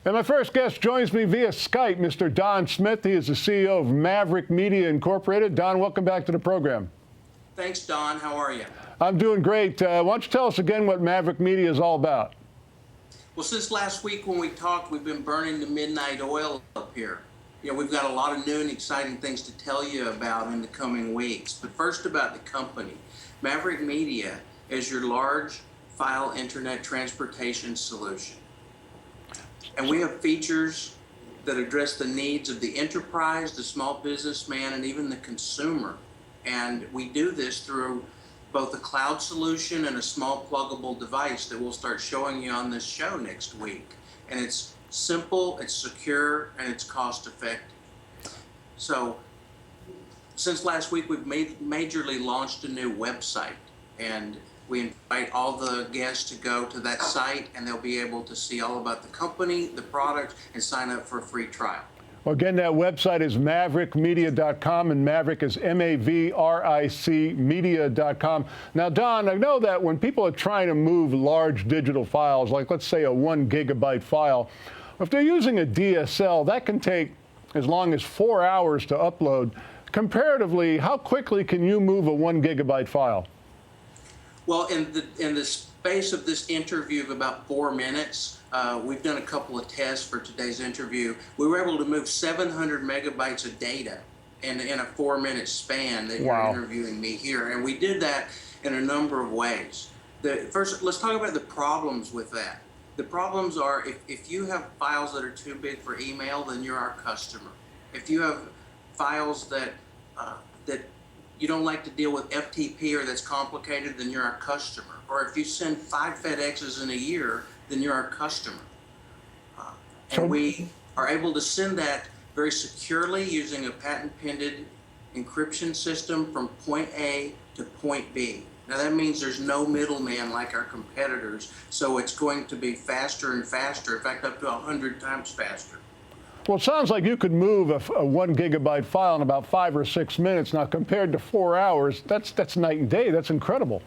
And my first guest joins me via Skype, Mr. Don Smith. He is the CEO of Mavric Media Incorporated. Don, welcome back to the program. Thanks, Don. How are you? I'm doing great. Why don't you tell us again what Mavric Media is all about? Well, since last week when we talked, we've been burning the midnight oil up here. You know, we've got a lot of new and exciting things to tell you about in the coming weeks. But first about the company. Mavric Media is your large file internet transportation solution. And we have features that address the needs of the enterprise, the small businessman, and even the consumer. And we do this through both a cloud solution and a small pluggable device that we'll start showing you on this show next week. And it's simple, it's secure, and it's cost effective. So since last week, we've majorly launched a new website, and we invite all the guests to go to that site, and they'll be able to see all about the company, the product, and sign up for a free trial. Well, again, that website is mavricmedia.com, and Mavric is M-A-V-R-I-C media.com. Now, Don, I know that when people are trying to move large digital files, like let's say a 1 gigabyte file, if they're using a DSL, that can take as long as 4 hours to upload. Comparatively, how quickly can you move a 1 gigabyte file? Well, in the space of this interview of about 4 minutes, we've done a couple of tests for today's interview. We were able to move 700 megabytes of data in a 4-minute span that Wow. You're interviewing me here. And we did that in a number of ways. First, let's talk about the problems with that. The problems are if you have files that are too big for email, then you're our customer. If you have files that you don't like to deal with FTP or that's complicated, then you're our customer. Or if you send 5 FedExes in a year, then you're our customer. And we are able to send that very securely using a patent-pending encryption system from point A to point B. Now that means there's no middleman like our competitors, so it's going to be faster and faster, in fact up to 100 times faster. Well, it sounds like you could move a 1 gigabyte file in about 5 or 6 minutes. Now, compared to 4 hours, that's night and day. That's incredible.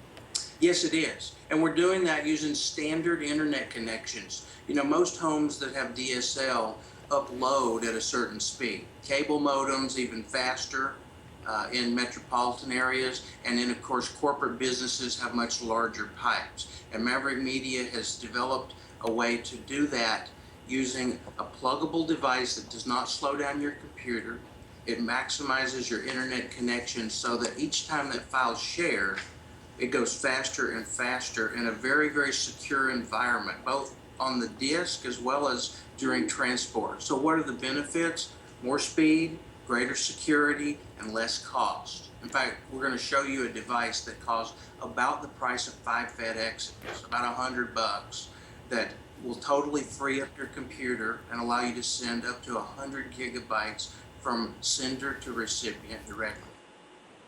Yes, it is. And we're doing that using standard internet connections. You know, most homes that have DSL upload at a certain speed. Cable modems even faster in metropolitan areas. And then, of course, corporate businesses have much larger pipes. And Mavric Media has developed a way to do that using a pluggable device that does not slow down your computer. It maximizes your internet connection so that each time that file's shared, it goes faster and faster in a very, very secure environment, both on the disk as well as during transport. So what are the benefits? More speed, greater security, and less cost. In fact, we're going to show you a device that costs about the price of 5 FedExes, about $100, that will totally free up your computer and allow you to send up to 100 gigabytes from sender to recipient directly.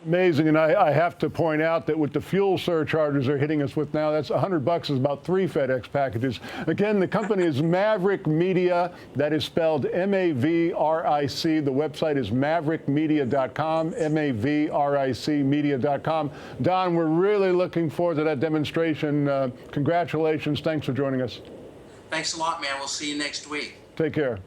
Amazing, and I have to point out that with the fuel surcharges they're hitting us with now, that's $100 is about 3 FedEx packages. Again, the company is Mavric Media. That is spelled M-A-V-R-I-C. The website is mavricmedia.com, M-A-V-R-I-C media.com. Don, we're really looking forward to that demonstration. Congratulations. Thanks for joining us. Thanks a lot, man. We'll see you next week. Take care.